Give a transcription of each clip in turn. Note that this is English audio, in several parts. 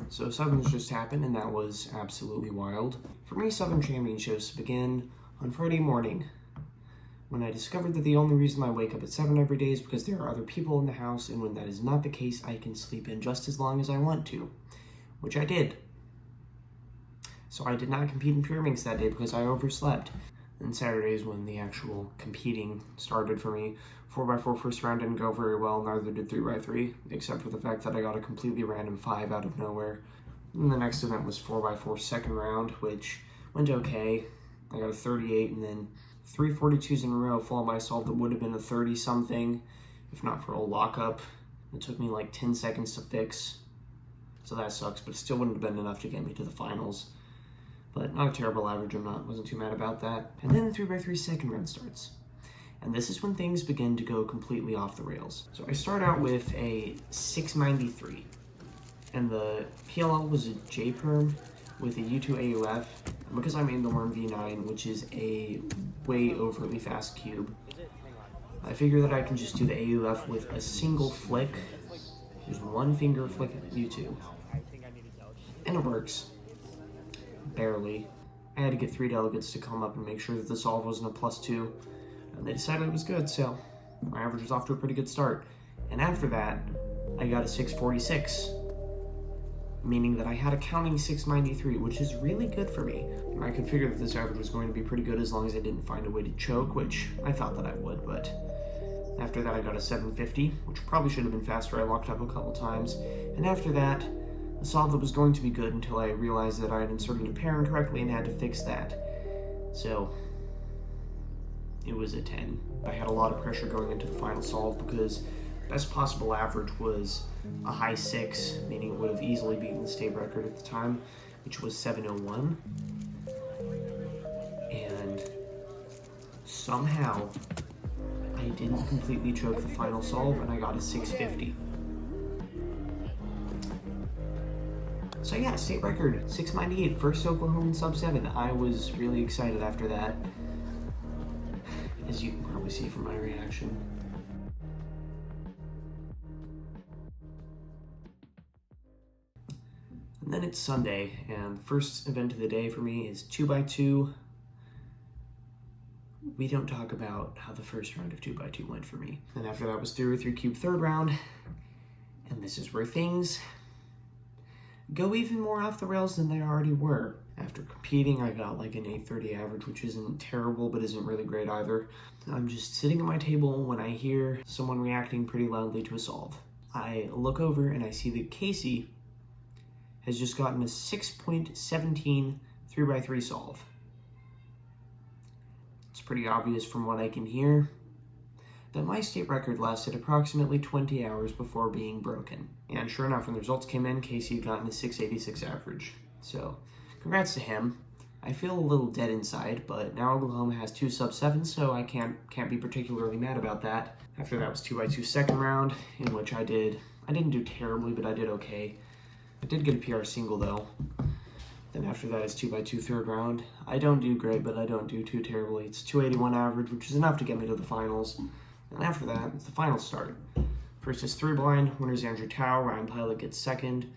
So Southern's just happened, and that was absolutely wild. For me, Southern Championships began on Friday morning, when I discovered that the only reason I wake up at 7 every day is because there are other people in the house, and when that is not the case, I can sleep in just as long as I want to, which I did. So I did not compete in pyramids that day because I overslept. And Saturday is when the actual competing started for me. 4x4 first round didn't go very well, neither did 3x3, except for the fact that I got a completely random 5 out of nowhere. And the next event was 4x4 second round, which went okay. I got a 38, and then 3 42s in a row, followed by a solve that would have been a 30-something, if not for a lockup. It took me like 10 seconds to fix, so that sucks, but it still wouldn't have been enough to get me to the finals. But not a terrible average, wasn't too mad about that. And then the 3x3 second round starts. And this is when things begin to go completely off the rails. So I start out with a 693. And the PLL was a J-perm with a U2 AUF. And because I made the Worm V9, which is a way overly fast cube, I figure that I can just do the AUF with a single flick. Just one finger flick at U2. And it works. Barely. I had to get 3 delegates to come up and make sure that the solve wasn't a +2, and they decided it was good, so my average was off to a pretty good start. And after that, I got a 646, meaning that I had a counting 693, which is really good for me. I could figure that this average was going to be pretty good as long as I didn't find a way to choke, which I thought that I would, but after that I got a 750, which probably should have been faster. I locked up a couple times, and after that, a solve that was going to be good until I realized that I had inserted a pair incorrectly and had to fix that. So it was a 10. I had a lot of pressure going into the final solve because best possible average was a high 6, meaning it would have easily beaten the state record at the time, which was 701. And somehow I didn't completely choke the final solve, and I got a 650. So yeah, state record, 698, first Oklahoman sub-7. I was really excited after that, as you can probably see from my reaction. And then it's Sunday, and the first event of the day for me is 2x2. We don't talk about how the first round of 2x2 went for me. And after that was 3x3 cube third round, and this is where things go even more off the rails than they already were. After competing, I got like an 830 average, which isn't terrible, but isn't really great either. I'm just sitting at my table when I hear someone reacting pretty loudly to a solve. I look over and I see that Casey has just gotten a 6.17 3x3 solve. It's pretty obvious from what I can hear that my state record lasted approximately 20 hours before being broken. And sure enough, when the results came in, Casey had gotten a 686 average. So, congrats to him. I feel a little dead inside, but now Oklahoma has 2 sub-7s, so I can't be particularly mad about that. After that was 2x2 second round, in which I didn't do terribly, but I did okay. I did get a PR single though. Then after that is 2x2 third round. I don't do great, but I don't do too terribly. It's 281 average, which is enough to get me to the finals. And after that, it's the final start. First is 3 blind, winners Andrew Tao, Ryan Pilot gets second,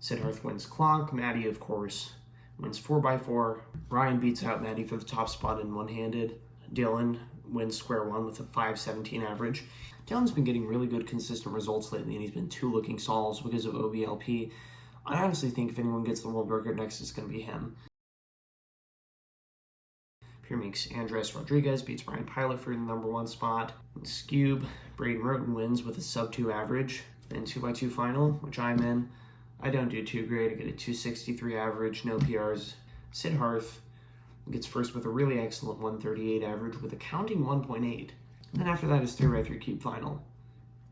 Sidharth wins clock, Maddie, of course, wins 4x4, Ryan beats out Maddie for the top spot in one-handed, Dylan wins square one with a 517 average. Dylan's been getting really good consistent results lately, and he's been 2-looking solves because of OBLP. I honestly think if anyone gets the world record next, it's going to be him. Here makes Andres Rodriguez beats Ryan Pilot for the number 1 spot. In Scube, Braden Roten wins with a sub-2 average. Then 2x2 final, which I'm in. I don't do too great. I get a 263 average, no PRs. Sidharth gets first with a really excellent 138 average with a counting 1.8. And then after that is 3x3 cube final.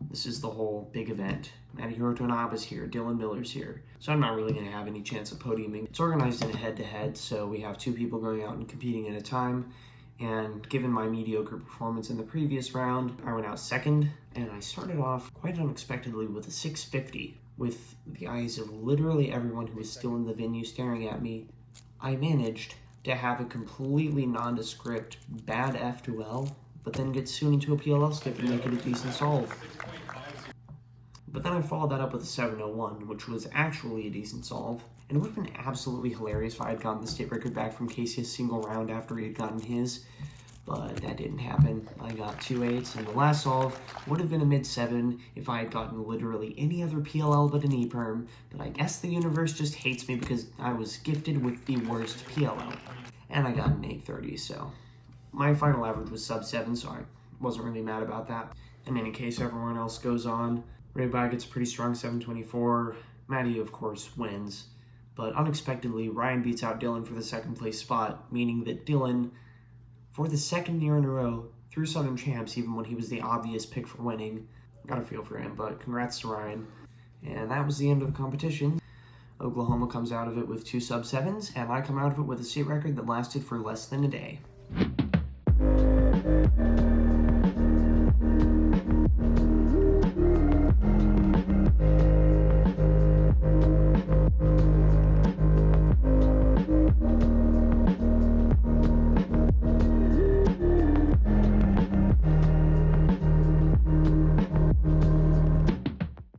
This is the whole big event. Maddie Hiroto-Naba's here, Dylan Miller's here. So I'm not really going to have any chance of podiuming. It's organized in a head-to-head, so we have 2 people going out and competing at a time. And given my mediocre performance in the previous round, I went out second, and I started off quite unexpectedly with a 650. With the eyes of literally everyone who was still in the venue staring at me, I managed to have a completely nondescript bad F to L, but then get soon into a PLL skip and make it a decent solve. But then I followed that up with a 701, which was actually a decent solve. And it would have been absolutely hilarious if I had gotten the state record back from Casey a single round after he had gotten his. But that didn't happen. I got 2 8s, and the last solve would have been a mid-7 if I had gotten literally any other PLL but an E-perm, but I guess the universe just hates me because I was gifted with the worst PLL. And I got an 830, so my final average was sub-7, so I wasn't really mad about that. In any case, everyone else goes on. Ray-Bye gets a pretty strong 724. Maddie, of course, wins. But unexpectedly, Ryan beats out Dylan for the second place spot, meaning that Dylan, for the second year in a row, threw Southern Champs even when he was the obvious pick for winning. Got a feel for him, but congrats to Ryan. And that was the end of the competition. Oklahoma comes out of it with 2 sub-7s, and I come out of it with a state record that lasted for less than a day.